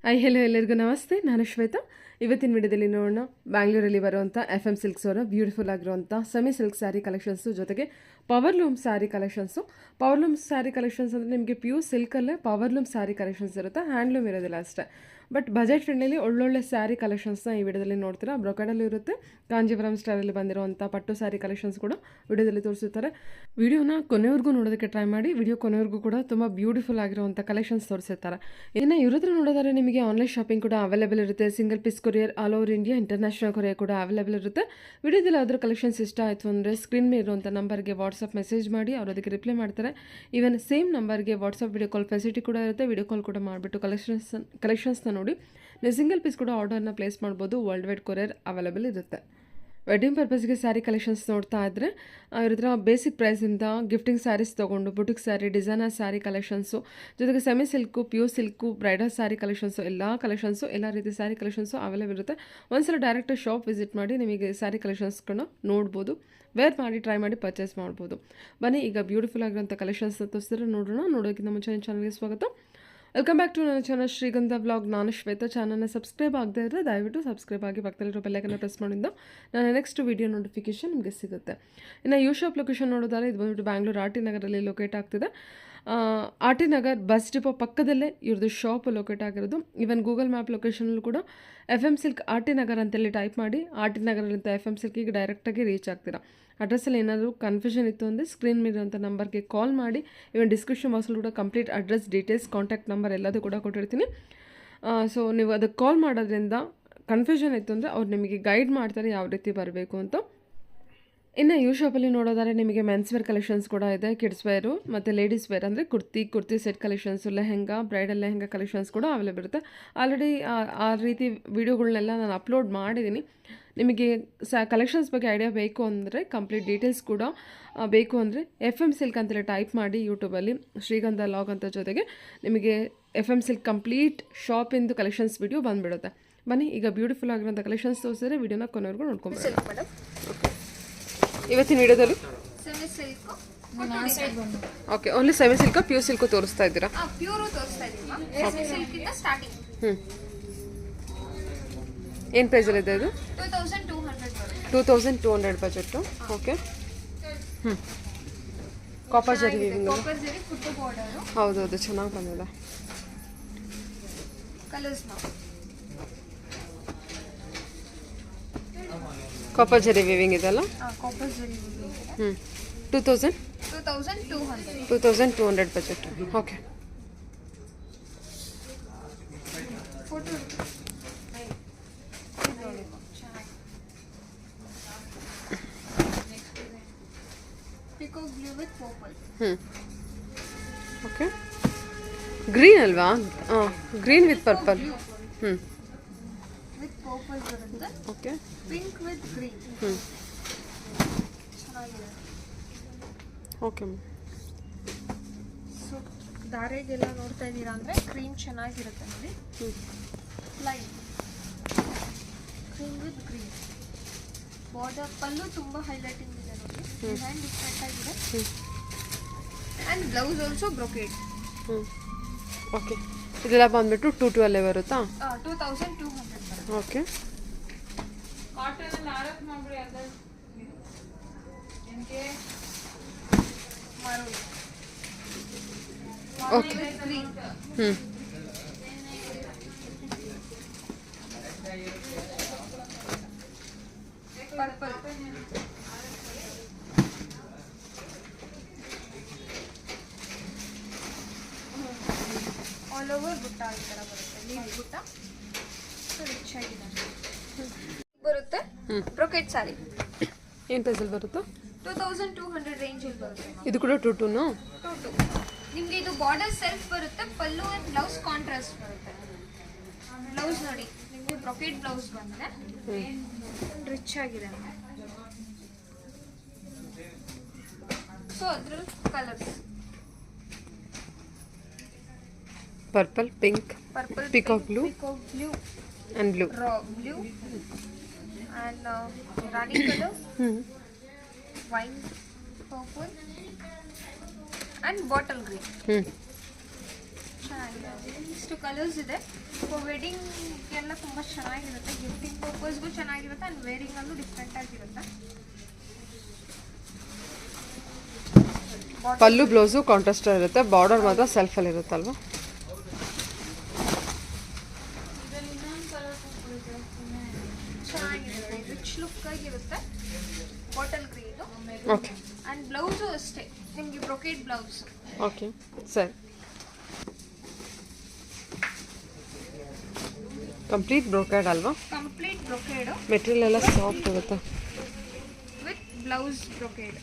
Hello ಎಲ್ಲರಿಗೂ ನಮಸ್ತೆ. ನಾನು ಶ್ವೇತಾ. ಇವತ್ತಿನ ವಿಡಿಯೋದಲ್ಲಿ ನೋಡೋಣ ಬ್ಯಾಂಗ್ಳೂರಲ್ಲಿ ಬರುವಂಥ FM ಸಿಲ್ಕ್ಸ್ ಅವರ ಬ್ಯೂಟಿಫುಲ್ ಆಗಿರುವಂಥ ಸೆಮಿ ಸಿಲ್ಕ್ ಸ್ಯಾರಿ ಕಲೆಕ್ಷನ್ಸು, ಜೊತೆಗೆ powerloom sari collections. Powerloom sari collections ಅಂದರೆ ನಿಮಗೆ ಪ್ಯೂರ್ ಸಿಲ್ಕಲ್ಲೇ ಪವರ್ಲೂಮ್ ಸ್ಯಾರಿ ಕಲೆಕ್ಷನ್ಸ್ ಇರುತ್ತೆ, ಹ್ಯಾಂಡ್ಲೂಮ್ ಇರೋದಿಲ್ಲ ಅಷ್ಟೇ. ಬಟ್ ಬಜೆಟ್ ಫ್ರೆಂಡ್ಲಿ ಒಳ್ಳೊಳ್ಳೆ ಸ್ಯಾರಿ ಕಲೆಕ್ಷನ್ಸ್ನ ಈ ವಿಡಿಯೋದಲ್ಲಿ ನೋಡ್ತೀರಾ. ಬ್ರೊಕಡಲ್ಲೂ ಇರುತ್ತೆ, ಕಾಂಜೀವರಂ ಸ್ಟೈಲಲ್ಲಿ ಬಂದಿರುವಂಥ ಪಟ್ಟು ಸ್ಯಾರಿ ಕಲೆಕ್ಷನ್ಸ್ ಕೂಡ ವಿಡಿಯೋದಲ್ಲಿ ತೋರಿಸುತ್ತಾರೆ. ವಿಡಿಯೋನ ಕೊನೆವರೆಗೂ ನೋಡೋದಕ್ಕೆ ಟ್ರೈ ಮಾಡಿ. ವಿಡಿಯೋ ಕೊನೆವರೆಗೂ ಕೂಡ ತುಂಬ ಬ್ಯೂಟಿಫುಲ್ ಆಗಿರುವಂಥ ಕಲೆಕ್ಷನ್ಸ್ ತೋರಿಸಿರ್ತಾರೆ. ಇನ್ನು ಇವ್ರತ್ರ ನೋಡೋದಾದ್ರೆ ನಿಮಗೆ ಆನ್ಲೈನ್ ಶಾಪಿಂಗ್ ಕೂಡ ಅವೈಲೇಬಲ್ ಇರುತ್ತೆ. Single piece courier all over India, international courier ಕೂಡ ಅವೈಲೇಬಲ್ ಇರುತ್ತೆ. ವಿಡಿಯೋದಲ್ಲಿ ಅದರ ಕಲೆಕ್ಷನ್ಸ್ ಇಷ್ಟ ಆಯಿತು ಅಂದರೆ ಸ್ಕ್ರೀನ್ ಮೇಲೆ ಇರುವಂಥ ನಂಬರ್ಗೆ ವಾಟ್ಸಪ್ ಮೆಸೇಜ್ ಮಾಡಿ, ಅವರು ಅದಕ್ಕೆ ರಿಪ್ಲೈ ಮಾಡ್ತಾರೆ. ಈವನ್ ಸೇಮ್ ನಂಬರ್ಗೆ ವಾಟ್ಸಪ್ ವಿಡಿಯೋ ಕಾಲ್ ಫೆಸಿಲಿಟಿ ಕೂಡ ಇರುತ್ತೆ. ವಿಡಿಯೋ ಕಾಲ್ ಕೂಡ ಮಾಡಿಬಿಟ್ಟು ಕಲೆಕ್ಷನ್ಸ್ನ ನೋಡಿ ನೀವು ಸಿಂಗಲ್ ಪೀಸ್ ಕೂಡ ಆರ್ಡರ್ನ ಪ್ಲೇಸ್ ಮಾಡ್ಬೋದು. ವರ್ಲ್ಡ್ ವೈಡ್ ಕೊರಿಯರ್ ಅವೈಲೇಬಲ್ ಇರುತ್ತೆ. ವೆಡ್ಡಿಂಗ್ ಪರ್ಪಸ್ಗೆ ಸ್ಯಾರಿ ಕಲೆಕ್ಷನ್ಸ್ ನೋಡ್ತಾ ಇದ್ದರೆ ಇವ್ರ ಹತ್ರ ಬೇಸಿಕ್ ಪ್ರೈಸಿಂದ ಗಿಫ್ಟಿಂಗ್ ಸ್ಯಾರೀಸ್ ತೊಗೊಂಡು boutique sari, designer sari collections, ಜೊತೆಗೆ semi silk, pure silk, bridal sari collections, ಎಲ್ಲ ರೀತಿ ಸ್ಯಾರಿ ಕಲೆಕ್ಷನ್ಸು ಅವೈಲೇಬಲ್ ಇರುತ್ತೆ. ಒಂದ್ಸಲ ಡೈರೆಕ್ಟ್ ಶಾಪ್ ವಿಸಿಟ್ ಮಾಡಿ ನಿಮಗೆ ಸ್ಯಾರಿ ಕಲೆಕ್ಷನ್ಸ್ಗಳನ್ನ ನೋಡ್ಬೋದು, ವೇರ್ ಮಾಡಿ ಟ್ರೈ ಮಾಡಿ ಪರ್ಚೇಸ್ ಮಾಡ್ಬೋದು. ಬನ್ನಿ ಈಗ ಬ್ಯೂಟಿಫುಲ್ ಆಗಿರೋಂಥ ಕಲೆಕ್ಷನ್ಸ್ನ ತೋರಿಸಿದ್ರೆ ನೋಡೋಣ. ನೋಡೋಕ್ಕಿಂತ ಮುಂಚೆ ಚಾನಲ್ಗೆ ಸ್ವಾಗತ. ವೆಲ್ಕಮ್ ಬ್ಯಾಕ್ ಟು ನನ್ನ ಚಾನಲ್ ಶ್ರೀಗಂಧ ವ್ಲಾಗ್. ನಾನು ಶ್ವೇತಾ. ಚಾನಲ್ನ ಸಬ್ಸ್ಕ್ರೈಬ್ ಆಗದೇ ಇದ್ದರೆ ದಯವಿಟ್ಟು ಸಬ್ಸ್ಕ್ರೈಬ್ ಆಗಿ ಪಕ್ಕದಲ್ಲಿರೋ ಬೆಲ್ಲೈಕನ್ನ ಪ್ರೆಸ್ ಮಾಡಿದ್ದು ನನ್ನ ನೆಕ್ಸ್ಟ್ ವೀಡಿಯೋ ನೋಟಿಫಿಕೇಶನ್ ನಿಮಗೆ ಸಿಗುತ್ತೆ. ಇನ್ನು ಯು ಶಾಪ್ ಲೊಕೇಶನ್ ನೋಡೋದಾದ್ರೆ ಇದು ಬಂದುಬಿಟ್ಟು ಬ್ಯಾಂಗ್ಳೂರು RT ನಗರಲ್ಲಿ ಲೊಕೇಟ್ ಆಗ್ತಿದೆ. RT ನಗರ್ ಬಸ್ ಡಿಪೋ ಪಕ್ಕದಲ್ಲೇ ಇವ್ರದ್ದು ಶಾಪ್ ಲೊಕೇಟ್ ಆಗಿರೋದು. ಈವನ್ ಗೂಗಲ್ ಮ್ಯಾಪ್ ಲೊಕೇಶನಲ್ಲೂ ಕೂಡ FM ಸಿಲ್ಕ್ RT ನಗರ್ ಅಂತೇಳಿ ಟೈಪ್ ಮಾಡಿ RT ನಗರಲ್ಲಿಂದ FM ಸಿಲ್ಕಿಗೆ ಡೈರೆಕ್ಟಾಗಿ ರೀಚ್ ಆಗ್ತೀರಾ. ಅಡ್ರೆಸ್ಸಲ್ಲಿ ಏನಾದರೂ ಕನ್ಫ್ಯೂಷನ್ ಇತ್ತು ಅಂದರೆ ಸ್ಕ್ರೀನ್ ಮೇಲಿರುವಂಥ ನಂಬರ್ಗೆ ಕಾಲ್ ಮಾಡಿ. ಇವನ್ ಡಿಸ್ಕ್ರಿಪ್ಷನ್ ಬಾಕ್ಸಲ್ಲಿ ಕೂಡ complete address, details, contact number ಎಲ್ಲದೂ ಕೂಡ ಕೊಟ್ಟಿರ್ತೀನಿ. ಸೊ ನೀವು ಅದಕ್ಕೆ ಕಾಲ್ ಮಾಡೋದ್ರಿಂದ ಕನ್ಫ್ಯೂಷನ್ ಇತ್ತು ಅಂದರೆ ಅವ್ರು ನಿಮಗೆ ಗೈಡ್ ಮಾಡ್ತಾರೆ ಯಾವ ರೀತಿ ಬರಬೇಕು ಅಂತ. ಇನ್ನು ಯು ಶಾಪಲ್ಲಿ ನೋಡೋದಾದ್ರೆ ನಿಮಗೆ ಮೆನ್ಸ್ ವೇರ್ ಕಲೆಕ್ಷನ್ಸ್ ಕೂಡ ಇದೆ, ಕಿಡ್ಸ್ ವೇರು ಮತ್ತು ಲೇಡೀಸ್ ವೇರ್ ಅಂದರೆ kurti set collections, lehenga, bridal lehenga collections ಕೂಡ ಅವೈಲೇಬಲ್ ಇರುತ್ತೆ. ಆಲ್ರೆಡಿ ಆ ರೀತಿ ವಿಡಿಯೋಗಳನ್ನೆಲ್ಲ ನಾನು ಅಪ್ಲೋಡ್ ಮಾಡಿದ್ದೀನಿ. ನಿಮಗೆ ಕಲೆಕ್ಷನ್ಸ್ ಬಗ್ಗೆ ಐಡಿಯಾ ಬೇಕು ಅಂದರೆ, ಕಂಪ್ಲೀಟ್ ಡೀಟೇಲ್ಸ್ ಕೂಡ ಬೇಕು ಅಂದರೆ FM ಸಿಲ್ಕ್ ಅಂತೇಳಿ ಟೈಪ್ ಮಾಡಿ ಯೂಟ್ಯೂಬಲ್ಲಿ, ಶ್ರೀಗಂಧ ಲಾಗ್ ಅಂತ, ಜೊತೆಗೆ ನಿಮಗೆ FM ಸಿಲ್ಕ್ ಕಂಪ್ಲೀಟ್ ಶಾಪಿಂದು ಕಲೆಕ್ಷನ್ಸ್ ವಿಡಿಯೋ ಬಂದುಬಿಡುತ್ತೆ. ಬನ್ನಿ ಈಗ ಬ್ಯೂಟಿಫುಲ್ ಆಗಿರೋಂಥ ಕಲೆಕ್ಷನ್ಸ್ ತೋರಿಸಿದ್ರೆ ವಿಡಿಯೋನ ಕೊನೆವರೆಗೂ ನೋಡ್ಕೊಂಡ್ಬರ್ತೀನಿ ಮೇಡಮ್. ಇವತ್ತಿನ ವಿಡಿಯೋದಲ್ಲಿ okay, only semi silk, pure silk ತೋರಿಸ್ತಾ ಇದ್ದೀರಾ? ಏನು ಪ್ರೈಸಲ್ಲಿದೆ ಇದು? 2200 budget. Okay. Copper zari weaving. ಹೌದೌದು, ಚೆನ್ನಾಗಿ ಬಂದಿದೆ. ಕಾಪರ್ ಜರಿ ವೀವಿಂಗ್ ಇದೆಲ್ಲ. 2200 ಬಜೆಟ್. ಓಕೆ. ಓಕೆ. ಗ್ರೀನ್ ಅಲ್ವಾ? Green with purple. Okay. Pink with green. Okay. So ದಾರೆಗೆಲ್ಲ ನೋಡ್ತಾ ಇದ್ದೀರಾ ಅಂದರೆ ಕ್ರೀಮ್ ಚೆನ್ನಾಗಿರುತ್ತೆ ನೋಡಿ. Line cream with green border. Pallu ತುಂಬ ಹೈಲೈಟಿಂಗ್ ಇದೆ ನೋಡಿ, ಡಿಸೈನ್ ಡಿಫ್ರೆಂಟ್ ಆಗಿದೆ. And blouse also brocade. Okay. ಇದೆಲ್ಲ ಬಂದ್ಬಿಟ್ಟು 212 ಬರುತ್ತಾ? 2200. Okay. Okay. Purple. All over ಬುಟ್ಟ ಈ ಥರ ಬರುತ್ತೆ, ನೀಲಿ ಬುಟ್ಟ. ರಿಚ್ ಆಗಿದೆ ಬರುತ್ತೆ. ಬ್ರೊಕೆಟ್ ಸ್ಯಾರಿ ಏನು ಪ್ರೈಸಲ್ಲಿ ಬರುತ್ತಾ? 2200 ರೇಂಜಲ್ಲಿ ಬರುತ್ತೆ. ಇದು ಕೂಡ 22 ನಿಮಗೆ ಇದು ಬಾರ್ಡರ್ ಸೆಲ್ಫ್ ಬರುತ್ತೆ. ಪಲ್ಲು ಆ್ಯಂಡ್ ಬ್ಲೌಸ್ ಕಾಂಟ್ರಾಸ್ಟ್ ಬರುತ್ತೆ. ಬ್ಲೌಸ್ ನೋಡಿ ನಿಮಗೆ ಬ್ರೊಕೆಟ್ ಬ್ಲೌಸ್ ಬಂದರೆ ರಿಚ್ ಆಗಿದೆ. ಸೊ ಅದ್ರಲ್ಲಿ colours purple, pink, peacock blue and blue. Raw blue and rani color, wine purple and bottle green. ಚೆನ್ನಾಗಿದೆ. ಇಷ್ಟು ಕಲರ್ಸ್ ಇದೆ. ವೆಡ್ಡಿಂಗ್ಗೆಲ್ಲ ತುಂಬ ಚೆನ್ನಾಗಿರುತ್ತೆ. ಗಿಫ್ಟಿಂಗ್ ಪರ್ಪಸ್ಗೂ ಚೆನ್ನಾಗಿರುತ್ತೆ ಆ್ಯಂಡ್ ವೇರಿಂಗಲ್ಲೂ ಡಿಫ್ರೆಂಟ್ ಆಗಿರುತ್ತೆ. ಪಲ್ಲು ಬ್ಲೌಸು ಕಾಂಟ್ರಾಸ್ಟ್ ಇರುತ್ತೆ, ಬಾರ್ಡರ್ ಮಾತ್ರ ಸೆಲ್ಫಲ್ಲಿ ಇರುತ್ತಲ್ವಾ. ಚೆನ್ನಾಗಿರುತ್ತೆ, ರಿಚ್ ಲುಕ್ ಆಗಿರುತ್ತೆ. Bottle green. Okay. And blouse ಅಷ್ಟೇ ನಿಮಗೆ ಬ್ರೊಕೇಡ್ ಬ್ಲೌಸ್. ಓಕೆ ಸರಿ. ಕಂಪ್ಲೀಟ್ ಬ್ರೋಕೆಡ್ ಅಲ್ವಾ? ಕಂಪ್ಲೀಟ್ ಬ್ರೊಕೇಡು ಮೆಟೀರಿಯಲ್ ಎಲ್ಲ ಸಾಫ್ಟ್ ಇರುತ್ತೆ. With blouse brocade.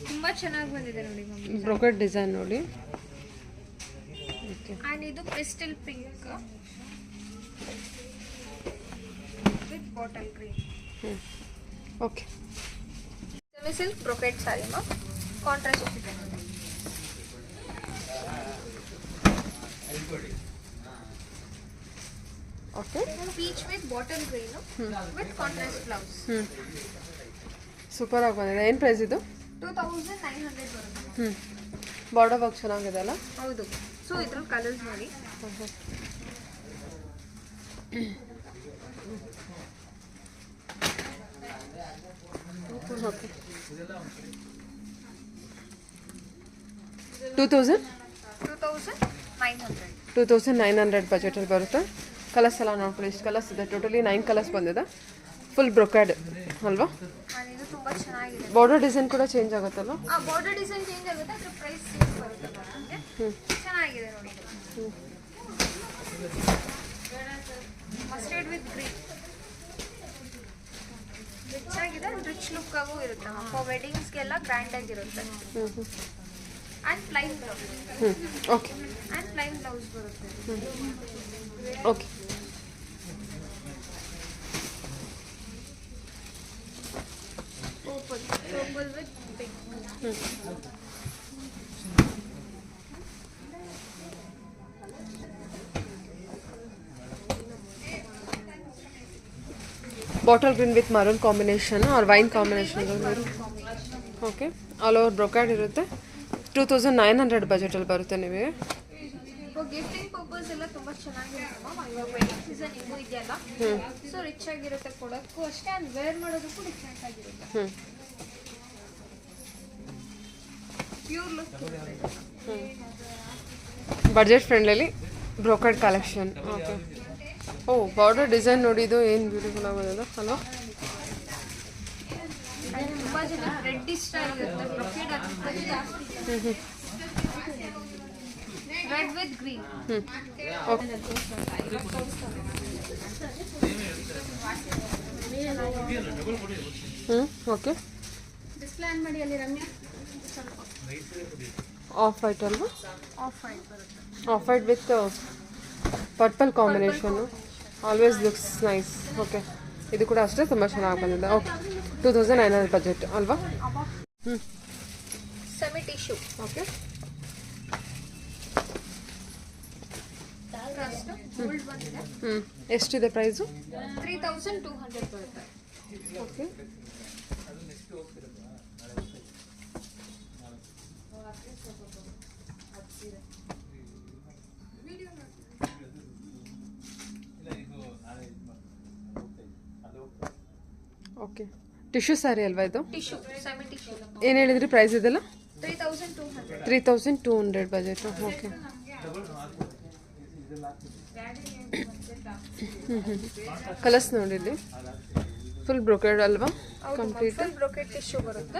ತುಂಬ ಚೆನ್ನಾಗಿ ಬಂದಿದೆ ನೋಡಿ ಮಮ್ಮಿ. ಬ್ರೋಕೆಡ್ ಡಿಸೈನ್ ನೋಡಿ. ಆ್ಯಂಡ್ ಇದು pastel pink with bottle green. Okay. Semi silk brocade sorry ma'am. Contrast ಇದೆ ನೋಡಿ. Okay. Peach with bottle green with contrast blouse. Super ಆಗಿ ಬಂದಿದೆ. ಏನು ಪ್ರೈಸ್ ಇದು? 2900 ಬರುತ್ತೆ. ಬಾರ್ಡರ್ ವರ್ಕ್ ಚೆನ್ನಾಗಿದೆ ಅಲ್ಲ? ಹೌದು. ಸೊ ಇದ್ರಲ್ಲಿ ಕಲರ್ಸ್ ನೋಡಿ. ಓಕೆ. 2900 2900 ಬಜೆಟಲ್ಲಿ ಬರುತ್ತೆ. ಕಲರ್ಸ್ ಎಲ್ಲ ನೋಡ್ಕೊಳ್ಳಿ. ಇಷ್ಟು ಕಲರ್ಸ್ ಇದೆ. ಟೋಟಲಿ 9 ಕಲರ್ಸ್ ಬಂದಿದೆ. ಫುಲ್ ಬ್ರೊಕೆಡ್ ಅಲ್ವಾ? ಆ್ಯಂಡ್ ಇದು ತುಂಬ ಚೆನ್ನಾಗಿದೆ. ಬಾರ್ಡರ್ ಡಿಸೈನ್ ಕೂಡ ಚೇಂಜ್ ಆಗುತ್ತಲ್ವ? ಬಾರ್ಡರ್ ಡಿಸೈನ್ ಚೇಂಜ್ ಆಗುತ್ತೆ, ಅದ್ರ ಪ್ರೈಸ್ ಚೇಂಜ್ ಬರುತ್ತೆ ನಮಗೆ. ಚೆನ್ನಾಗಿದೆ ನೋಡಿ. ಮಸ್ಟರ್ಡ್ ವಿತ್ ಗ್ರೀನ್ ರಿಚ್ ಆಗಿದೆ. ರಿಚ್ ಲುಕ್ ಆಗು ಇರುತ್ತೆ. ಫಾರ್ ವೆಡ್ಡಿಂಗ್ಸ್ಗೆಲ್ಲ ಗ್ರ್ಯಾಂಡ್ ಆಗಿರುತ್ತೆ. And plain blouse. Okay. And plain blouse ಬರುತ್ತೆ. Okay. Purple with pink. Bottle green with maroon combination or wine combination. Okay. All over brocade ಇರುತ್ತೆ. 2900 ಬಜೆಟಲ್ಲಿ ಬರುತ್ತೆ ನಿಮಗೆ. Gifting purpose ಎಲ್ಲ ತುಂಬ ಚೆನ್ನಾಗಿರುತ್ತೆ ಮ್ಯಾಮ್. ಇವಾಗ ವೆಡ್ಡಿಂಗ್ ಸೀಸನ್ ಇನ್ನೂ ಇದೆಯಲ್ಲ, ಸೊ ರಿಚ್ ಆಗಿರುತ್ತೆ. ಕೊಡೋಕ್ಕೂ ಅಷ್ಟೇ ಆ್ಯಂಡ್ ವೇರ್ ಮಾಡೋದಕ್ಕೂ ಡಿಫ್ರೆಂಟ್ ಆಗಿರುತ್ತೆ. ಪ್ಯೂರ್ ಲುಕ್ ಇರುತ್ತೆ. Budget friendly brocade collection. Okay. Oh border design ನೋಡಿ. ಇದು ಏನು ಬ್ಯೂಟಿಫುಲ್ ಆಗೋದು ಅಲ್ವಾ? ತುಂಬ ಜನ ರೆಡ್ ಇಷ್ಟ ಆಗಿರುತ್ತೆ. ಬ್ರೊಕೇಡ್ ಜಾಸ್ತಿ. Red with green. Okay. Okay. Display on ಮಾಡಿ ಅಲ್ಲಿ ರಮ್ಯಾ. ಆಫ್ ವೈಟ್ ಅಲ್ವಾ? ಆಫ್ ವೈಟ್ ಬರುತ್ತೆ. Of white with purple combination. Always looks nice. Okay. ಇದು ಕೂಡ ಅಷ್ಟೇ ತುಂಬ ಚೆನ್ನಾಗಿ ಬಂದಿದೆ. ಓಕೆ. 2900 ಬಜೆಟ್ ಅಲ್ವಾ? Semi tissue. ಓಕೆ. ಗೋಲ್ಡ್ ಬಂದಿದೆ. ಎಷ್ಟಿದೆ ಪ್ರೈಸು? 3200 ಬರುತ್ತೆ. ಓಕೆ. ಓಕೆ. ಟಿಶ್ಯೂ ಸ್ಯಾರಿ ಅಲ್ವಾ ಇದು? Tissue semi tissue. ಏನು ಹೇಳಿದ್ರಿ ಪ್ರೈಸ್ ಇದೆಲ್ಲ? 3200. 3200 ಬಜೆಟ್. ಓಕೆ. ಕಲರ್ಸ್ ನೋಡಿಲ್ಲಿ ಫುಲ್ ಬ್ರೊಕೆಡ್ ಅಲ್ವಾ? ಕಂಪ್ಲೀಟ್ ಫುಲ್ ಬ್ರೊಕೆಡ್ ಟಿಶ್ಯೂ ಬರುತ್ತೆ.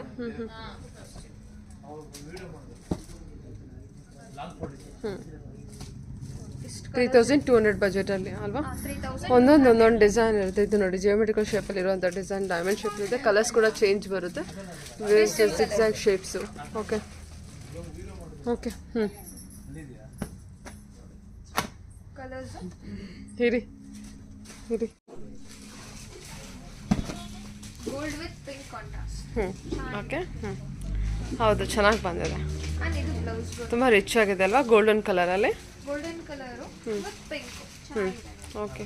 3200 ಬಜೆಟಲ್ಲಿ ಅಲ್ವಾ? 3000. ಒಂದೊಂದು ಡಿಸೈನ್ ಇರುತ್ತೆ. ಇದು ನೋಡಿ ಜಿಯೋಮೆಟ್ರಿಕಲ್ ಶೇಪಲ್ಲಿ ಇರುವಂಥ ಡಿಸೈನ್, ಡೈಮಂಡ್ ಶೇಪ್ ಇದೆ. ಕಲರ್ಸ್ ಕೂಡ ಚೇಂಜ್ ಬರುತ್ತೆ. ವೇಸ್ಟ್ zigzag shapes. Okay. Okay. Colours ಇರಿ ಇರಿ. Gold with pink contrast. Okay. ಹೌದು, ಚೆನ್ನಾಗಿ ಬಂದಿದೆ. ಆ್ಯಂಡ್ ಇದು ಬ್ಲೌಸ್ ತುಂಬ ರಿಚ್ ಆಗಿದೆ ಅಲ್ವಾ? ಗೋಲ್ಡನ್ ಕಲರಲ್ಲಿ. Golden colour with pink. ಚೆನ್ನಾಗಿದೆ. ಓಕೆ.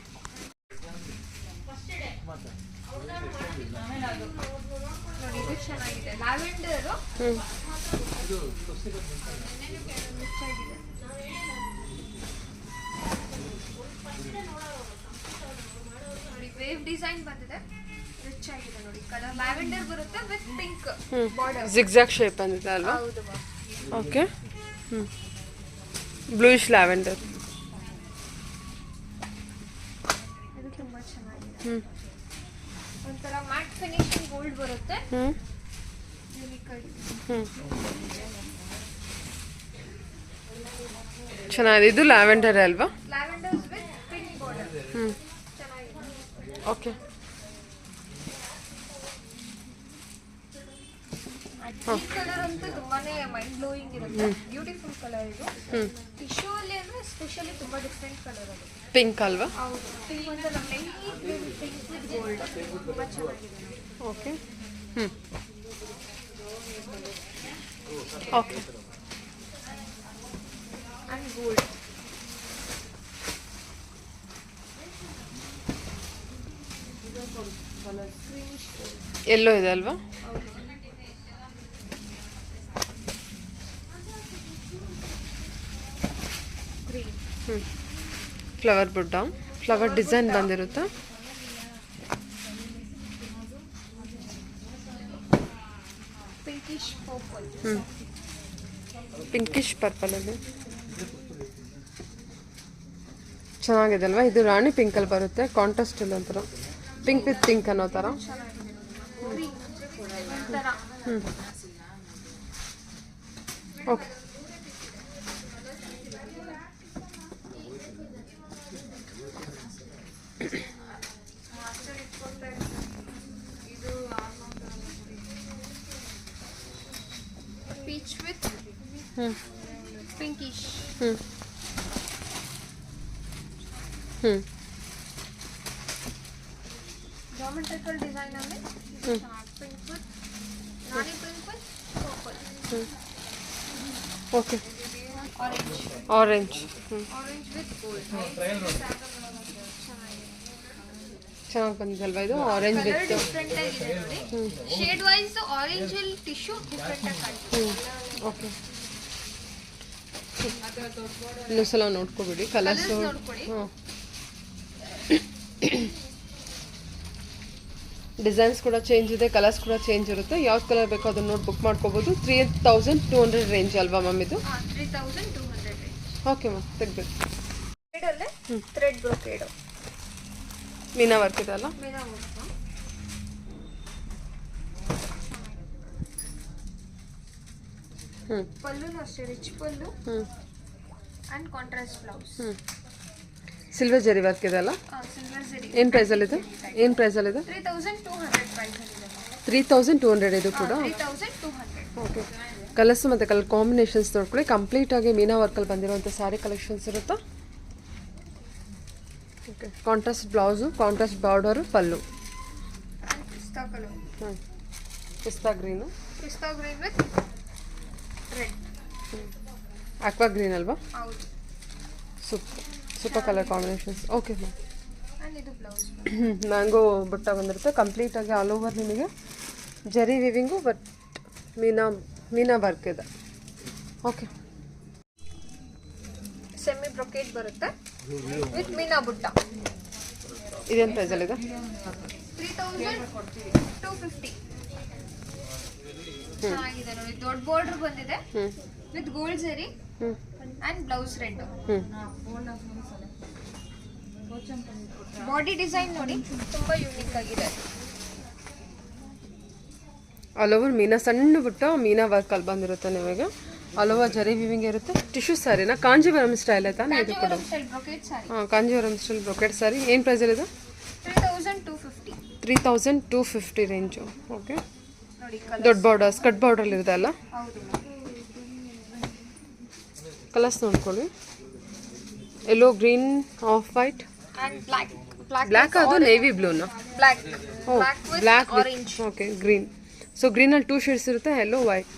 ನೋಡಿ ಇದು ಚೆನ್ನಾಗಿದೆ. ಲ್ಯಾವೆಂಡರು. ರಿಚ್ ಆಗಿದೆ. ಲೀಫ್ ಡಿಸೈನ್ ಬಂದಿದೆ, ರಿಚ್ ಆಗಿದೆ ನೋಡಿ. ಕಲರ್ ಲ್ಯಾವೆಂಡರ್ ಬರುತ್ತೆ with pink border. Zigzag shape ಬಂದಿದೆ ಅಲ್ವಾ? ಹೌದು ಮ್ಯಾಮ್. ಓಕೆ. Bluish lavender. ಇದು ತುಂಬಾ ಚೆನ್ನಾಗಿದೆ. ಒಂಥರ ಮ್ಯಾಟ್ ಫಿನಿಶಿಂಗ್ ಗೋಲ್ಡ್ ಬರುತ್ತೆ. ಯೂನಿಕ್ ಆಗಿದೆ. ಚೆನ್ನಾಗಿದೆ. ಇದು ಲ್ಯಾವೆಂಡರ್ ಅಲ್ವಾ? Lavender with pink border. ಚೆನ್ನಾಗಿದೆ. ಓಕೆ. ಈ ಕಲರ್ ಅಂತೂ ತುಂಬಾನೇ ಮೈಂಡ್ ಬ್ಲೋಯಿಂಗ್ ಇರುತ್ತೆ. ಬ್ಯೂಟಿಫುಲ್ ಕಲರ್ ಇದು. ಟಿಶ್ಯೂ ಅಲ್ಲಿ ಅಂದ್ರೆ ಸ್ಪೆಷಲಿ ತುಂಬಾ ಡಿಫ್ರೆಂಟ್ ಕಲರ್ ಅದು. ಪಿಂಕ್ ಅಲ್ವಾ? ಹೌದು, ಪಿಂಕ್ ಒಂಥರ ಪಿಂಕ್ ವಿತ್ ಗೋಲ್ಡ್. ತುಂಬಾ ಚೆನ್ನಾಗಿದೆ. Okay. Okay. And gold. Yellow ಇದೆ ಅಲ್ವಾ? ಫ್ಲವರ್ ಬುಡ್ಡ, ಫ್ಲವರ್ ಡಿಸೈನ್ ಬಂದಿರುತ್ತೆ. Pinkish purple. ಪಿಂಕಿಶ್ ಪರ್ಪಲ್ ಅಲ್ಲಿ ಚೆನ್ನಾಗಿದೆ ಅಲ್ವಾ? ಇದು ರಾಣಿ ಪಿಂಕಲ್ಲಿ ಬರುತ್ತೆ, ಕಾಂಟ್ರಾಸ್ಟ್ ಇಲ್ಲ ಒಂಥರ ಪಿಂಕ್ ವಿತ್ ಪಿಂಕ್ ಅನ್ನೋ ಥರ. Okay. Peach with pinkish. Geometrical design ಅಲ್ಲಿ pink with rani pink with purple. Okay. Orange. Orange. Orange with gold. ಚೆನ್ನಾಗಿ ಬಂದಿದೆ ಅಲ್ವಾ? ಇದು ಆರೆಂಜ್ ವಿತ್ ಡಿಫ್ರೆಂಟ್ ಆಗಿದೆ ನೋಡಿ. ಶೇಡ್ ವೈಸ್ ಆರೆಂಜ್ ಅಲ್ಲಿ ಟಿಶ್ಯೂ ಡಿಫ್ರೆಂಟ್ ಆಗಿ ಕಾಣ್ತಿದೆ. ಓಕೆ. ಇನ್ನೊಂದ್ಸಲ ನೋಡ್ಕೊಬಿಡಿ ಕಲರ್ಸ್. ನೋಡ್ಕೊಳ್ಳಿ. ಡಿಸೈನ್ಸ್ ಕೂಡ ಚೇಂಜ್ ಇದೆ, ಕಲರ್ಸ್ ಕೂಡ ಚೇಂಜ್ ಇರುತ್ತೆ. ಯಾವ್ದು ಕಲರ್ ಬೇಕೋ ಅದನ್ನ ನೋಡಿ ಬುಕ್ ಮಾಡ್ಕೋಬೋದು. 3200 ರೇಂಜ್ ಅಲ್ವಾ ಮ್ಯಾಮ್ ಇದು? 3200 ರೇಂಜ್. ಓಕೆ ಮ್ಯಾಮ್, ತೆಗ್ಬೇಕು. Thread thread brocade. Meena work ಇದೆ ಅಲ್ಲ? ಮೀನಾ ವರ್ಕ್. ಪಲ್ಲು ಅಷ್ಟೇ rich pallu and contrast blouse. Silver zari work ಇದೆ ಅಲ್ಲ? ಸಿಲ್ವರ್ ಜರಿ. ಏನು ಪ್ರೈಸಲ್ಲಿದೆ? ಏನು ಪ್ರೈಸಲ್ಲಿದೆ? 3200 ಪ್ರೈಸ್ ಇದೆ. 3200 ಇದು ಕೂಡ? 3200. ಓಕೆ. ಕಲರ್ಸ್ ಮತ್ತು ಕಲರ್ ಕಾಂಬಿನೇಷನ್ಸ್ ನೋಡ್ಕೊಳ್ಳಿ. ಕಂಪ್ಲೀಟಾಗಿ ಮೀನಾ ವರ್ಕಲ್ಲಿ ಬಂದಿರುವಂಥ ಸ್ಯಾರಿ ಕಲೆಕ್ಷನ್ಸ್ ಇರುತ್ತೆ. Okay. Contrast blouse, contrast border, pallu. ಪಿಸ್ತಾ ಕಲರ್. ಪಿಸ್ತಾ ಗ್ರೀನು. ಪಿಸ್ತಾ green with red. Aqua green ಅಲ್ವಾ? ಹೌದು. Super colour combinations. Okay ma'am. And ಇದು ಬ್ಲೌಸ್. ಮ್ಯಾಂಗೋ ಬುಟ್ಟ ಬಂದಿರುತ್ತೆ. ಕಂಪ್ಲೀಟಾಗಿ ಆಲ್ ಓವರ್ ನಿಮಗೆ zari weaving, but meena work ಇದೆ. ಓಕೆ. ಸೆಮಿ ಬ್ರೊಕೇಟ್ ಬರುತ್ತೆ ವಿತ್ ಮೀನಾ ಬುಟ್ಟ. ಇದೇನು ಪ್ರೈಸಲ್ಲಿದೆ? 3250. ಚೆನ್ನಾಗಿದೆ ನೋಡಿ. ದೊಡ್ಡ ಬಾರ್ಡರ್ ಬಂದಿದೆ ವಿತ್ ಗೋಲ್ಡ್ ಜರಿ and blouse red. Body design ನೋಡಿ ತುಂಬಾ ಯೂನಿಕ್ ಆಗಿದೆ. ಆಲ್ ಓವರ್ ಮೀನಾ, ಸಣ್ಣ ಪುಟ್ಟ ಮೀನಾ ವರ್ಕಲ್ಲಿ ಬಂದಿರುತ್ತೆ ನಿಮಗೆ. ಆಲ್ ಓವರ್ ಜರಿ ವಿವಿಂಗ್ ಇರುತ್ತೆ. ಟಿಶ್ಯೂ ಸ್ಯಾರಿನ ಕಾಂಜೀವರಂ ಸ್ಟೈಲ್ ಆಯ್ತಾ ಇದು ಕೂಡ? ಹಾಂ, ಕಾಂಜೀವರಂ ಸ್ಟೈಲ್ ಬ್ರೊಕೆಟ್ ಸ್ಯಾರಿ. ಏನು ಪ್ರೈಸಲ್ಲಿದೆ? 3250. 3250 ರೇಂಜು. ಓಕೆ. ನೋಡಿ ದೊಡ್ಡ ಬಾರ್ಡರ್, ಸ್ಕಟ್ ಬಾರ್ಡರ್ ಇರುತ್ತೆ ಅಲ್ಲ? ಹೌದು. ಕಲರ್ಸ್ ನೋಡ್ಕೊಳ್ಳಿ. Yellow, green, off white and black. Black. ಅದು ನೇವಿ ಬ್ಲೂನ? Black. Black orange. Okay, green. So ಗ್ರೀನಲ್ಲಿ 2 ಶೇಡ್ಸ್ ಇರುತ್ತೆ, ಯೆಲ್ಲೋ, ವೈಟ್.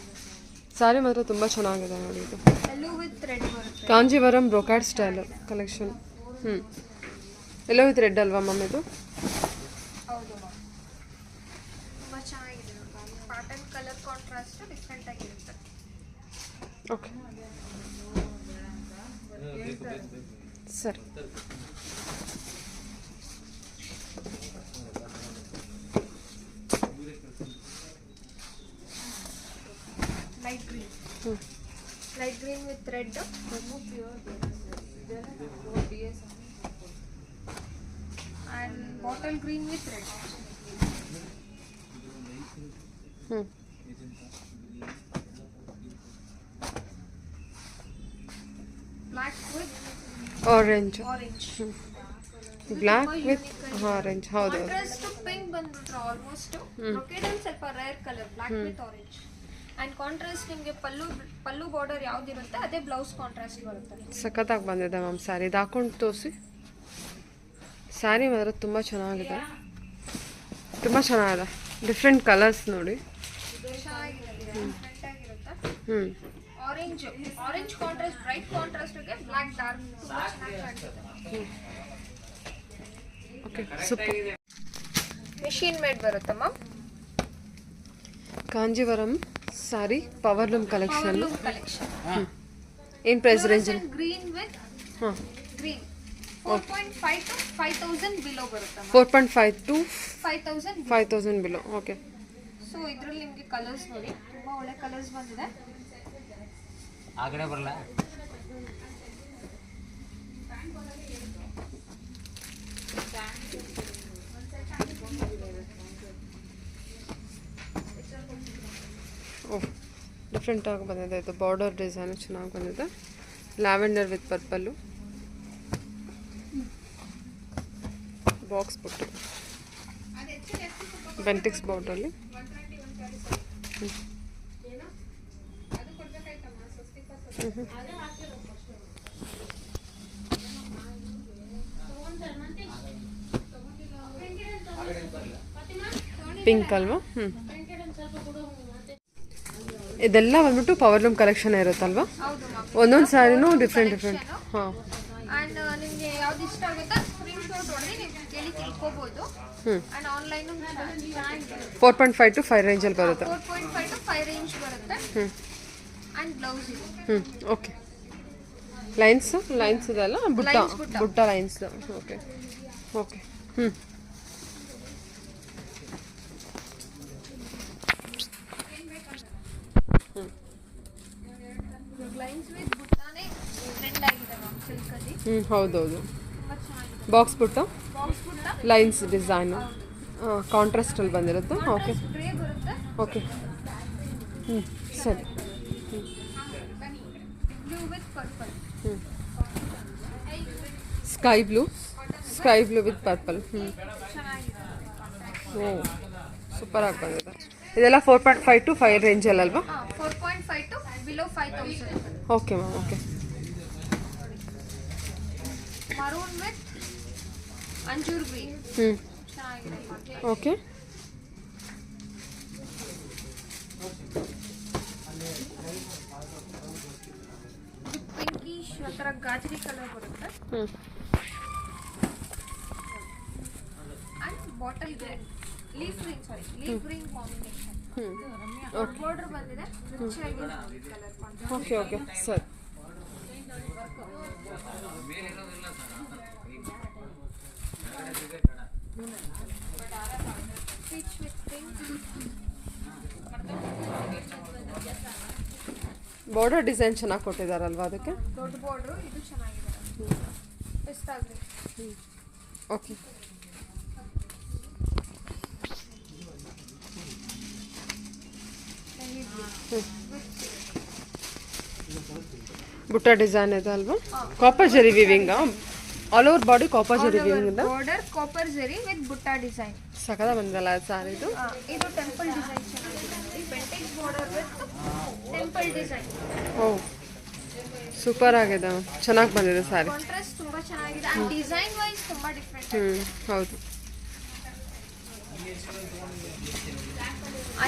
ಸಾರಿ ಮಾತ್ರ ತುಂಬ ಚೆನ್ನಾಗಿದೆ ನೋಡಿ ಇದು. ಯೆಲ್ಲೋ ವಿತ್ ರೆಡ್ ಬರುತ್ತೆ. Kanjeevaram brocade style collection. Yellow with red ಅಲ್ವಾ ಮ್ಯಾಮ್ ಇದು? ಹೌದು ಮ್ಯಾಮ್. ತುಂಬ ಚೆನ್ನಾಗಿದೆ. ಪ್ಯಾಟರ್ನ್ ಕಲರ್ ಕಾಂಟ್ರಾಸ್ಟ್ ಡಿಫ್ರೆಂಟ್ ಆಗಿರುತ್ತೆ. ಓಕೆ ಸರಿ. Light green with red and bottle green with red. Black with orange. Black with orange. ಹೌದು. Contrast to pink ಬಂದ್ಬಿಟ್ರೆ almost brocade ಅಲ್ಲಿ ಸ್ವಲ್ಪ rare colour block with orange and contrast ನಿಮಗೆ pallu border ಯಾವ್ದಿರುತ್ತೆ ಅದೇ blouse contrast ಬರುತ್ತೆ. ಸಖತ್ತಾಗಿ ಬಂದಿದೆ ಮ್ಯಾಮ್ ಸ್ಯಾರಿ. ಇದು ಹಾಕೊಂಡು ತೋರಿಸಿ. ಸ್ಯಾರಿ ಮಾತ್ರ ತುಂಬ ಚೆನ್ನಾಗಿದೆ, ತುಂಬ ಚೆನ್ನಾಗಿದೆ. ಡಿಫ್ರೆಂಟ್ ಕಲರ್ಸ್ ನೋಡಿ. ಆರೆಂಜ್ ಕಾಂಟ್ರಾಸ್ಟ್ ಬ್ರೈಟ್ ಕಾಂಟ್ರಾಸ್ಟ್ ಗೆ ಬ್ಲಾಕ್ ಡಾರ್ಕ್ ತುಂಬಾ ಚೆನ್ನಾಗಿ ಕಾಣಿಸುತ್ತೆ. Okay super. ಮೆಷಿನ್ ಮೇಡ್ ಬರುತ್ತಮ್ಮ. Kanjeevaram sari powerloom collection. ಏನು ಪ್ರೈಸ್ ರೇಂಜ್? ಗ್ರೀನ್ ವಿತ್ ಹಾಂ ಗ್ರೀನ್ 4.5 to 5000 ಬಿಲೋ ಬರುತ್ತೆ. 4.5 to 5000 ಬಿಲೋ. ಓಕೆ. ಸೊ ಇದರಲ್ಲಿ ನಿಮಗೆ ಕಲರ್ಸ್ ನೋಡಿ ತುಂಬಾ ಒಳ್ಳೆ ಕಲರ್ಸ್ ಬಂದಿದೆ. ಆ ಕಡೆ ಬರಲ್ಲ. ಓಹ್ ಡಿಫ್ರೆಂಟಾಗಿ ಬಂದಿದೆ. ಇದು ಬಾರ್ಡರ್ ಡಿಸೈನು ಚೆನ್ನಾಗಿ ಬಂದಿದೆ. ಲ್ಯಾವೆಂಡರ್ ವಿತ್ ಪರ್ಪಲ್ಲು ಬಾಕ್ಸ್ ಬಿಟ್ಟು ಬೆಂಟಿಕ್ಸ್ ಬಾರ್ಡ್ರಲ್ಲಿ. ಪಿಂಕ್ ಅಲ್ವಾ? ಇದೆಲ್ಲ ಬಂದ್ಬಿಟ್ಟು ಪವರ್ಲೂಮ್ ಕಲೆಕ್ಷನ್ ಇರುತ್ತಲ್ವಾ? ಒಂದೊಂದು ಸ್ಯಾರಿನೂ ಡಿಫ್ರೆಂಟ್. ಹಾಂ. ಅಂಡ್ ನಿಮಗೆ ಯಾವ್ದು ಇಷ್ಟ ಆಗುತ್ತಾ ಸ್ಕ್ರೀನ್ ಶಾಟ್ ಹೊಡೆದು ನೀವು ಕೇಳಿ ತಿಳ್ಕೊಬೋದು. ಅಂಡ್ ಆನ್ಲೈನ್ 4.5 to 5 ರೇಂಜಲ್ಲಿ ಬರುತ್ತೆ. 4.5 to 5 ರೇಂಜ್ ಬರುತ್ತೆ. ಅಂಡ್ ಬ್ಲೌಸ್ ಇದೆ. ಓಕೆ. ಲೈನ್ಸ್ ಇದೆಲ್ಲ ಬುಟ್ಟ lines. Okay okay. Lines with ಬುಟ್ಟಾನೇ ಟ್ರೆಂಡ್ ಆಗಿದೆ ಮ್ಯಾಮ್ ಸಿಲ್ಕ್ ಅಲ್ಲಿ. ಹೌದೌದು. ತುಂಬಾ ಚೆನ್ನಾಗಿದೆ. ಬಾಕ್ಸ್ ಬುಟ್ಟ ಬಾಕ್ಸ್ ಬುಟ್ಟ ಲೈನ್ಸ್ ಡಿಸೈನು ಕಾಂಟ್ರಾಸ್ಟಲ್ಲಿ ಬಂದಿರುತ್ತೆ. ಓಕೆ ಗ್ರೇ ಬರುತ್ತೆ. ಓಕೆ. ಸರಿ. Blue with purple. Sky blue with purple. ಓ ಸೂಪರಾಗಿ ಬಂದಿದೆ. ಇದೆಲ್ಲ 4.5 to 5 ರೇಂಜಲ್ಲಲ್ವಾ? 4.5 to below 5000. Okay ma'am. Okay. Maroon with ಅಂಜೂರ್ ಗ್ರೀನ್. ಚೆನ್ನಾಗಿದೆ. ಓಕೆ. ಪಿಂಕಿಶ್ ಒಂಥರ ಗಾಜರಿ ಕಲರ್ ಬರುತ್ತೆ. And bottle green leaf green combination. Border ಬಂದಿದೆ ರಿಚ್ ಆಗಿದೆ colour contrast. Okay okay sir. Peach with pink. Border design ಚೆನ್ನಾಗಿ ಕೊಟ್ಟಿದ್ದಾರಲ್ವಾ ಅದಕ್ಕೆ? ದೊಡ್ಡ ಬಾರ್ಡರ್ ಇದು ಚೆನ್ನಾಗಿದೆ. ಪಿಸ್ತಾ ಗ್ರೀನ್. ಓಕೆ. ಬುಟ್ಟ ಡಿಸೈನ್ ಇದೆ ಅಲ್ವಾ? Copper zari weaving all over body. Copper zari weaving ಇಂದ ಬಾರ್ಡರ್ ಕಾಪರ್ ಜರಿ ವಿತ್ ಬುಟ್ಟ ಡಿಸೈನ್. ಸಕದ ಬಂದಲ್ಲ ಸಾರಿ ಇದು. ಇದು ಟೆಂಪಲ್ ಡಿಸೈನ್ ಚೆನ್ನಾಗಿದೆ. ಈ ಬೆಂಟಿಂಗ್ ಬಾರ್ಡರ್ ವಿತ್ ಟೆಂಪಲ್ ಡಿಸೈನ್. ಓ ಸೂಪರ್ ಆಗಿದೆ, ಚೆನ್ನಾಗಿ ಬಂದಿದೆ ಸಾರಿ. ಕಾಂಟ್ರಾಸ್ಟ್ ತುಂಬಾ ಚೆನ್ನಾಗಿದೆ ಅಂಡ್ ಡಿಸೈನ್ ವೈಸ್ ತುಂಬಾ ಡಿಫರೆಂಟ್. ಹೌದು.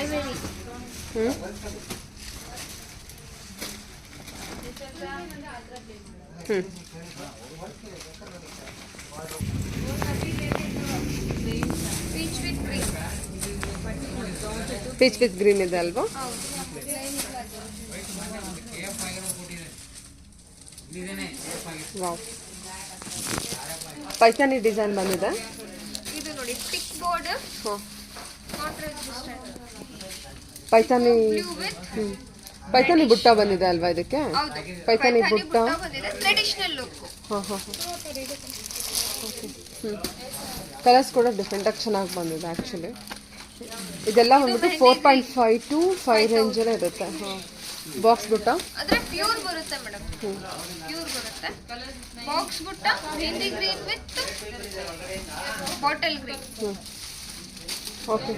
ಐವರಿ. ಪೀಚ್ ವಿತ್ ಗ್ರೀನ್ ಇದೆ ಅಲ್ವಾ? ವಾವ್, ಪೈಥಾನಿ ಡಿಸೈನ್ ಬಂದಿದೆ. ಇದು ನೋಡಿ ಪಿಕ್ border contrast Paithani. Blue with Paithani ಬುಟ್ಟ ಬಂದಿದೆ ಅಲ್ವಾ ಇದಕ್ಕೆ? ಹೌದು, ಪೈತಾನಿ ಬುಟ್ಟ. ಬಂದಿದೆ, ಟ್ರೆಡಿಷನಲ್ ಲುಕ್. ಹಾಂ ಹಾಂ ಹಾಂ. ಓಕೆ. ಕಲರ್ಸ್ ಕೂಡ ಡಿಫ್ರೆಂಟಾಗಿ ಚೆನ್ನಾಗಿ ಬಂದಿದೆ ಆ್ಯಕ್ಚುಲಿ. ಇದೆಲ್ಲ ಬಂದ್ಬಿಟ್ಟು 4.5 to 5 ರೇಂಜಲ್ಲೇ ಇರುತ್ತೆ. ಹಾಂ, ಬಾಕ್ಸ್ ಬುಟ್ಟ ಅಂದ್ರೆ ಪ್ಯೂರ್ ಬರುತ್ತೆ ಮೇಡಮ್, ಪ್ಯೂರ್ ಬರುತ್ತೆ. ಬಾಕ್ಸ್ ಬುಟ್ಟ mehndi green with bottle green. Okay.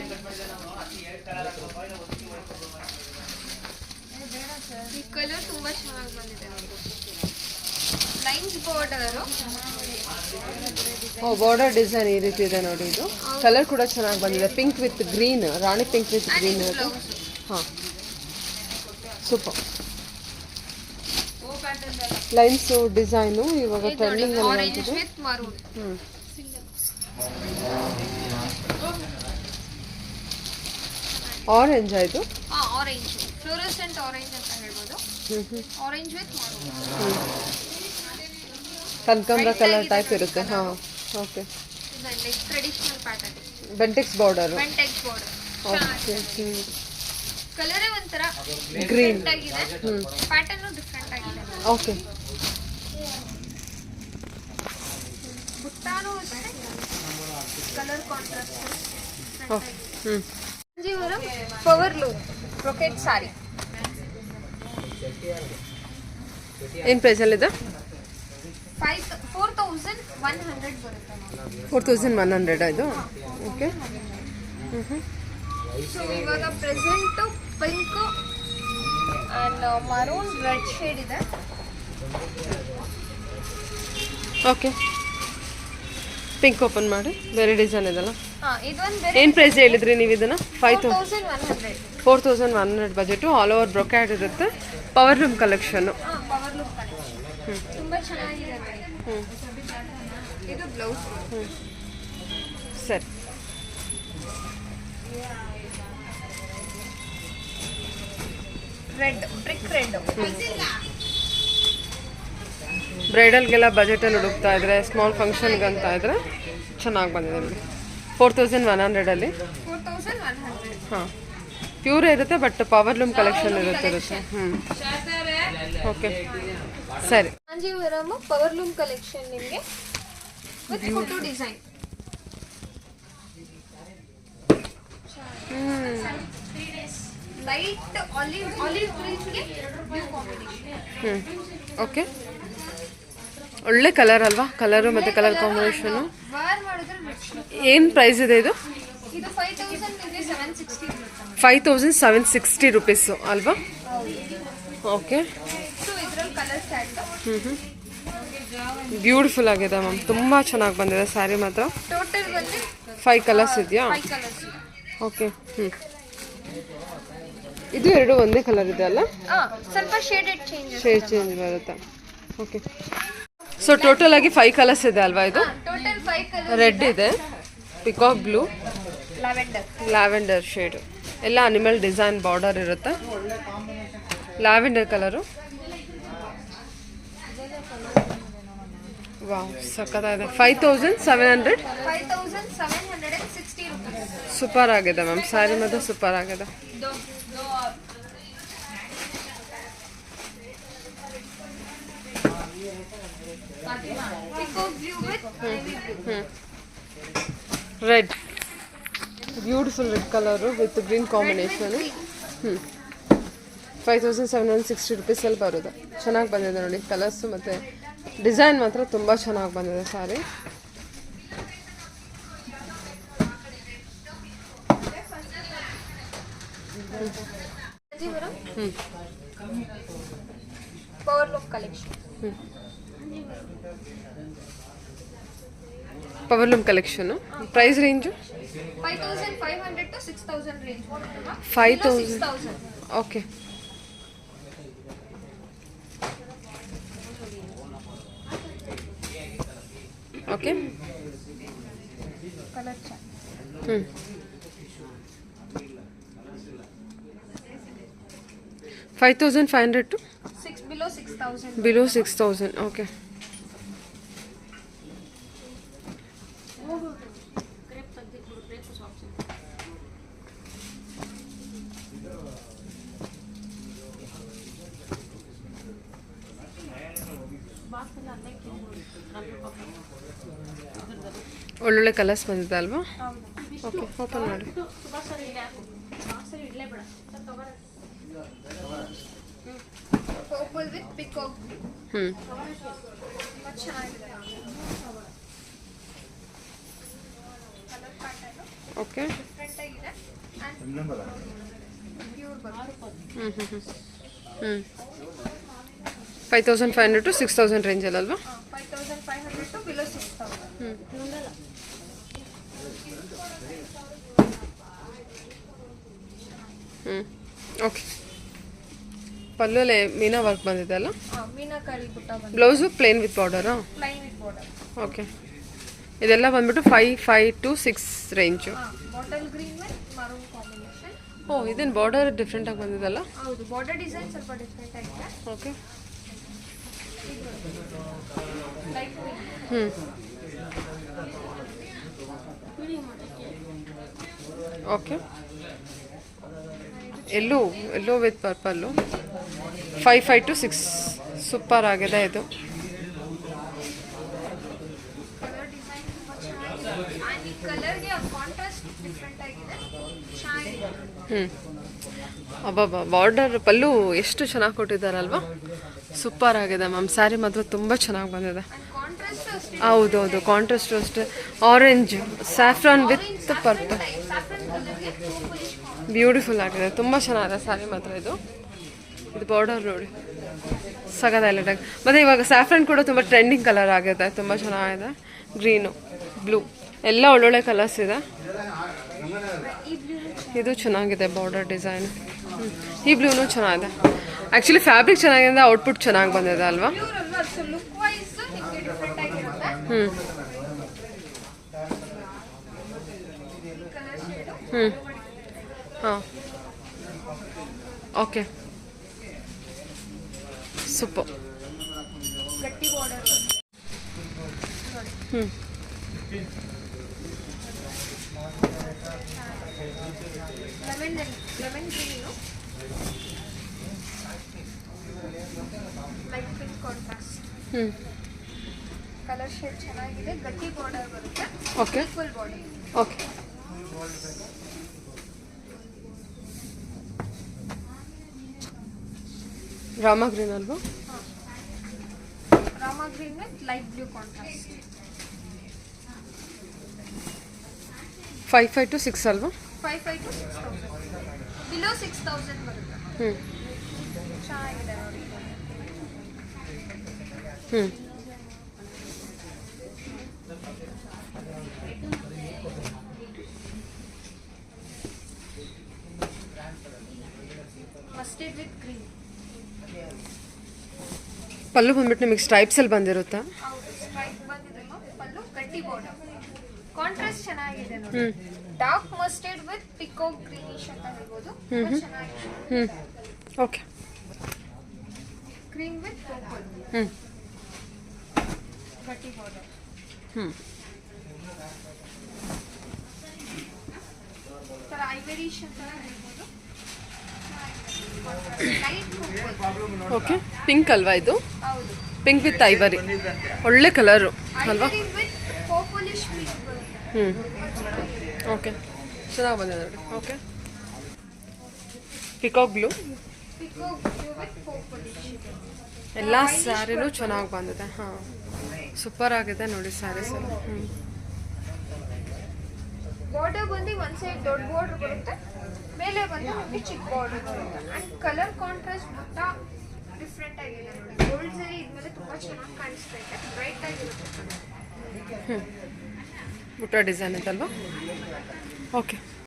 ಈ ಕಲರ್ ತುಂಬಾ ಚೆನ್ನಾಗಿ ಬಂದಿದೆ. Lines border. ಓ, ಬಾರ್ಡರ್ ಡಿಸೈನ್ ಈ ರೀತಿ ಇದೆ ನೋಡಿ. ಇದು ಕಲರ್ ಕೂಡ ಚೆನ್ನಾಗಿ ಬಂದಿದೆ. Pink with green, rani pink with green ಇರುತ್ತೆ. ಹಾಂ, ಸೂಪರ್. ಲೈನ್ಸು ಡಿಸೈನು ಇವಾಗ ಟ್ರೆಂಡಿಂಗ್ ಅಲ್ಲಿ ಆರೆಂಜ್ ಆಗಿದೆ. With maroon. ಆರೆಂಜ್ ಆಯಿತು. ಆರೆಂಜ್ ಫ್ಲೋರೆಸೆಂಟ್ ಆರೆಂಜ್ ಅಂತ ಹೇಳ್ಬೋದು. Orange with maroon. ಕನಕಾಂಬರ ಕಲರ್ ಟೈಪ್ ಇರುತ್ತೆ. ಹಾಂ, okay. Like traditional pattern. Bentex border. Bentex border. Okay. ಕಲರೇ ಒಂಥರ ಗ್ರೀನ್ ಆಗಿದೆ, ಪ್ಯಾಟರ್ನು ಡಿಫ್ರೆಂಟ್ ಆಗಿದೆ. ಓಕೆ. ಬುಟ್ಟಾನು ಅಷ್ಟೇ, ಕಲರ್ ಕಾಂಟ್ರಾಸ್ಟ್. ಓಕೆ. ಹ್ಞೂ. ಕಾಂಜೀವರಂ ಪವರ್ ಲೂಮ್ ಬ್ರೊಕೆಟ್ ಸಾರಿ. ಏನು ಪ್ರೈಸಲ್ಲಿದೆ? 4100 ಬರುತ್ತೆ. 4100 ಇದು. ಓಕೆ. ಸೊ ಇವಾಗ present pink and maroon red shade ಇದೆ. ಓಕೆ. ಪಿಂಕ್ ಓಪನ್ ಮಾಡಿ, ಬೇರೆ ಡಿಸೈನ್ ಇದೆಲ್ಲ. ಇದೊಂದು ಬೇರೆ. ಏನು ಪ್ರೈಸ್ ಹೇಳಿದ್ರಿ ನೀವು ಇದನ್ನು? 4100. 4100 ಬಜೆಟು. ಆಲ್ ಓವರ್ ಬ್ರೊಕ್ಯಾಡ್ ಇರುತ್ತೆ. ಪವರ್ ಲೂಮ್ ಕಲೆಕ್ಷನ್ನು. ಪವರ್ ಲೂಮ್ ಕಲೆಕ್ಷನ್ ತುಂಬಾ ಚೆನ್ನಾಗಿದೆ ನೋಡಿ. ಇದು ಬ್ಲೌಸ್. ಸರಿ. Red, brick red. ಬ್ರೈಡಲ್ಗೆಲ್ಲ ಬಜೆಟಲ್ಲಿ ಹುಡುಕ್ತಾ ಇದ್ರೆ, ಸ್ಮಾಲ್ ಫಂಕ್ಷನ್ಗೆ ಅಂತ ಇದ್ರೆ ಚೆನ್ನಾಗಿ ಬಂದಿದೆ ನೋಡಿ. 4100ಅಲ್ಲಿ. 4100. ಹಾಂ, ಪ್ಯೂರೇ ಇರುತ್ತೆ, ಬಟ್ ಪವರ್ ಲೂಮ್ ಕಲೆಕ್ಷನ್ ಇರುತ್ತೆ. ಓಕೆ, ಸರಿ. ಕಾಂಜೀವರಂ ಪವರ್ ಲೂಮ್ ಕಲೆಕ್ಷನ್ ನಿಮಗೆ with photo design. Light olive ಗ್ರೀನ್ಗೆ ಬ್ಲೂ ಕಾಂಬಿನೇಷನ್. ಓಕೆ. ಒಳ್ಳೆ ಕಲರ್ ಅಲ್ವಾ? ಕಲರು ಮತ್ತು ಕಲರ್ ಕಾಂಬಿನೇಷನು. ವೇರ್ ಮಾಡಿದ್ರೆ ರಿಚ್. ಏನು ಪ್ರೈಸ್ ಇದೆ ಇದು? ಇದು 5000 ನಿಮಗೆ 760 ಬರುತ್ತೆ. 5760 ರುಪೀಸು ಅಲ್ವಾ? ಓಕೆ. ಸೊ ಇದರಲ್ಲಿ ಕಲರ್ ಸ್ಟಾರ್ಟ್. ಬ್ಯೂಟಿಫುಲ್ ಆಗಿದೆ ಮ್ಯಾಮ್, ತುಂಬ ಚೆನ್ನಾಗಿ ಬಂದಿದೆ ಸ್ಯಾರಿ ಮಾತ್ರ. ಟೋಟಲ್ ಬಂದು 5 ಕಲರ್ಸ್ ಇದೆಯಾ? 5 ಕಲರ್ಸ್. ಓಕೆ. ಇದು ಎರಡು ಒಂದೇ ಕಲರ್ ಇದೆ ಅಲ್ಲ? ಸ್ವಲ್ಪ ಶೇಡೆಡ್ ಚೇಂಜ್ ಬರುತ್ತೆ. ಓಕೆ. ಸೊ ಟೋಟಲ್ ಆಗಿ 5 ಕಲರ್ಸ್ ಇದೆ ಅಲ್ವಾ ಇದು? Total 5 colours. ರೆಡ್ ಇದೆ, ಪಿಕಾಕ್ ಬ್ಲೂ, ಲ್ಯಾವೆಂಡರ್ ಶೇಡು, ಎಲ್ಲ ಅನಿಮಲ್ ಡಿಸೈನ್ ಬಾರ್ಡರ್ ಇರುತ್ತೆ. Lavender colour. ವಾವ್, ಸಕ್ಕತ್ತಾಗಿದೆ. 5760 rupees. ಸೂಪರ್ ಆಗಿದೆ ಮ್ಯಾಮ್, ಸ್ಯಾರಿ ಮಾತ್ರ ಸೂಪರ್ ಆಗಿದೆ. Red, beautiful red colour with green combination. 5760 ರುಪೀಸಲ್ಲಿ ಬರೋದು. ಚೆನ್ನಾಗಿ ಬಂದಿದೆ ನೋಡಿ, ಕಲರ್ಸು ಮತ್ತು ಡಿಸೈನ್ ಮಾತ್ರ ತುಂಬ ಚೆನ್ನಾಗಿ ಬಂದಿದೆ sari. Power loom collection. Power loom collection. Price range 5500 to 6000 range. 5000. Okay. Okay. Colour chart. 5500 to below 6000. below 6000. Okay. ಒಳ್ಳೊಳ್ಳೆ ಕಲರ್ಸ್ ಬಂದಿದೆ ಅಲ್ವಾ? ಹೌದು. ಓಕೆ, ಓಪನ್ ಮಾಡಿ. ಪರ್ಪಲ್ ವಿತ್ ಪಿಕಾಕ್ ಹ್ಞೂ ತುಂಬ ಚೆನ್ನಾಗಿದೆ. Colour pattern okay. ಡಿಫ್ರೆಂಟ್ ಆಗಿದೆ ಆ್ಯಂಡ್ ಪ್ಯೂರ್ ಬರುತ್ತೆ. ಹ್ಞೂ 5500 to 6000 ರೇಂಜಲ್ಲಿ ಅಲ್ವಾ? 5500 to below 6000. ಓಕೆ. ಪಲ್ಲುಲೆ ಮೀನಾ ವರ್ಕ್ ಬಂದಿದೆ ಅಲ್ಲ? ಮೀನಾಕಾರಿ ಬುಟ್ಟ ಬಂದು ಬ್ಲೌಸು ಪ್ಲೇನ್ ವಿತ್ ಬಾರ್ಡರಾ? Plain with border. ಓಕೆ. ಇದೆಲ್ಲ ಬಂದ್ಬಿಟ್ಟು 5 to 6 range. Bottle green with maroon combination. ಓ, ಇದೇನು ಬಾರ್ಡರ್ ಡಿಫ್ರೆಂಟಾಗಿ ಬಂದಿದಲ್ಲ? ಹೌದು, ಬಾರ್ಡರ್ ಡಿಸೈನ್ ಸ್ವಲ್ಪ ಡಿಫ್ರೆಂಟ್ ಆಗಿದೆ. ಓಕೆ. ಲೈಟ್ ಹ್ಞೂ okay. Yellow with purple 5 to 6 super ಆಗಿದೆ ಇದು. ಕಲರ್ ಡಿಸೈನ್ ತುಂಬ ಚೆನ್ನಾಗಿದೆ ಆ್ಯಂಡ್ ಈ ಕಲರ್ಗೆ ಕಾಂಟ್ರಾಸ್ಟ್ ಡಿಫ್ರೆಂಟ್ ಆಗಿದೆ, ಚೆನ್ನಾಗಿದೆ. ಅಬ್ಬಬ್ಬಾ, ಬಾರ್ಡರ್ ಪಲ್ಲು ಎಷ್ಟು ಚೆನ್ನಾಗಿ ಕೊಟ್ಟಿದ್ದಾರಲ್ವಾ? ಸೂಪರ್ ಆಗಿದೆ ಮ್ಯಾಮ್. ಸ್ಯಾರಿ ಮಾತ್ರ ತುಂಬ ಚೆನ್ನಾಗಿ ಬಂದಿದೆ. ಆ್ಯಂಡ್ ಕಾಂಟ್ರಾಸ್ಟ್ ಅಷ್ಟೇ. ಹೌದೌದು, ಕಾಂಟ್ರಾಸ್ಟ್ ಅಷ್ಟೇ. Orange saffron with purple saffron ಕಲರ್ಗೆ ಪರ್ಪಲಿಶ್ ಬ್ಯೂಟಿಫುಲ್ ಆಗಿದೆ. ತುಂಬ ಚೆನ್ನಾಗಿದೆ ಸ್ಯಾರಿ ಮಾತ್ರ. ಇದು ಬಾರ್ಡರ್ ನೋಡಿ ಸಗದ ಹೈಲೈಟ್. ಮತ್ತು ಇವಾಗ ಸ್ಯಾಫ್ರಾನ್ ಕೂಡ ತುಂಬ ಟ್ರೆಂಡಿಂಗ್ ಕಲರ್ ಆಗಿದೆ, ತುಂಬ ಚೆನ್ನಾಗಿದೆ. ಗ್ರೀನು, ಬ್ಲೂ ಎಲ್ಲ ಒಳ್ಳೊಳ್ಳೆ ಕಲರ್ಸ್ ಇದೆ. ಇದು ಚೆನ್ನಾಗಿದೆ ಬಾರ್ಡರ್ ಡಿಸೈನ್. ಈ ಬ್ಲೂನು ಚೆನ್ನಾಗಿದೆ. ಆ್ಯಕ್ಚುಲಿ ಫ್ಯಾಬ್ರಿಕ್ ಚೆನ್ನಾಗಿದೆ, ಔಟ್ಪುಟ್ ಚೆನ್ನಾಗಿ ಬಂದಿದೆ ಅಲ್ವಾ? ಪ್ಯೂರ್ ಅಲ್ವಾ, ಸೊ ಲುಕ್ ವೈಸ್ ನಿಮಗೆ ಡಿಫ್ರೆಂಟ್ ಆಗಿರುತ್ತೆ. ಕಲರ್ ಶೇಡು ಹಾಂ ಓಕೆ, ಸೂಪರ್. ಗಟ್ಟಿ border lemon green light pink contrast. Colour shade ಚೆನ್ನಾಗಿದೆ, ಗಟ್ಟಿ ಬಾರ್ಡರ್ ಬರುತ್ತೆ. Okay full body. ಓಕೆ. ರಾಮ ಗ್ರೀನ್ ಅಲ್ವಾ? ರಾಮ green with light blue contrast. 5 to 6 ಅಲ್ವಾ? 55 to 6000 ಬಿಲೋ 6000 ಬರುತ್ತೆ. ಚೆನ್ನಾಗಿದೆ ನೋಡಿ. Mustard with green. ಪಲ್ಲು ಬಂದ್ಬಿಟ್ಟು ನಿಮಗೆ ಸ್ಟ್ರೈಪ್ಸಲ್ಲಿ ಬಂದಿರುತ್ತಾ? ಹೌದು, ಸ್ಟ್ರೈಪ್ ಬಂದಿದೆ ಪಲ್ಲು, ಗಟ್ಟಿ ಬಾರ್ಡರ್. ಕಾಂಟ್ರಾಸ್ಟ್ ಚೆನ್ನಾಗಿದೆ ನೋಡಿ. Dark mustard with peacock greenish ಅಂತ ಹೇಳ್ಬೋದು. ತುಂಬಾ ಚೆನ್ನಾಗಿದೆ. ಓಕೆ. Cream with purple. ಗಟ್ಟಿ ಬಾರ್ಡರ್. ಥರ ಐವರಿಶ್ ಅಂತ ಹೇಳ್ಬೋದು. Light purple. ಓಕೆ. ಪಿಂಕ್ ಅಲ್ವಾ ಇದು? ಹೌದು, ಪಿಂಕ್ ವಿತ್ ಐವರಿ, ಒಳ್ಳೆ ಕಲರು ಅಲ್ವಾ? ಐವರಿ ವಿತ್ ಪರ್ಪಲಿಶ್ ಪಿಂಕ್ ಬರುತ್ತೆ. ಓಕೆ, ಚೆನ್ನಾಗಿ ಬಂದಿದೆ ನೋಡಿ. Okay. Peacock blue, peacock blue with purplish. ಎಲ್ಲ ಸ್ಯಾರಿನೂ ಚೆನ್ನಾಗಿ ಬಂದಿದೆ. ಹಾಂ, ಸೂಪರ್ ಆಗಿದೆ ನೋಡಿ ಸ್ಯಾರೀಸ್ ಎಲ್ಲ. ಬಾರ್ಡರ್ ಬಂದು ಒಂದು ಸೈಡ್ ದೊಡ್ಡ ಬಾರ್ಡರ್ ಬರುತ್ತೆ, ಮೇಲೆ ಬಂದು ನಿಮಗೆ ಚಿಕ್ಕ ಬಾರ್ಡರ್ ಬರುತ್ತೆ. ಆ್ಯಂಡ್ ಕಲರ್ ಕಾಂಟ್ರಾಸ್ಟ್ ಬುಟ್ಟ ಡಿಫ್ರೆಂಟ್ ಆಗಿದೆ ನೋಡಿ. ಗೋಲ್ಡ್ ಸರಿ ಇದ್ಮೇಲೆ ತುಂಬ ಚೆನ್ನಾಗಿ ಕಾಣಿಸ್ತಾ ಇದೆ, ಬ್ರೈಟ್ ಆಗಿರುತ್ತೆ. ಬುಟ್ಟ ಡಿಸೈನ್ ಐತಲ್ವಾ? ಓಕೆ.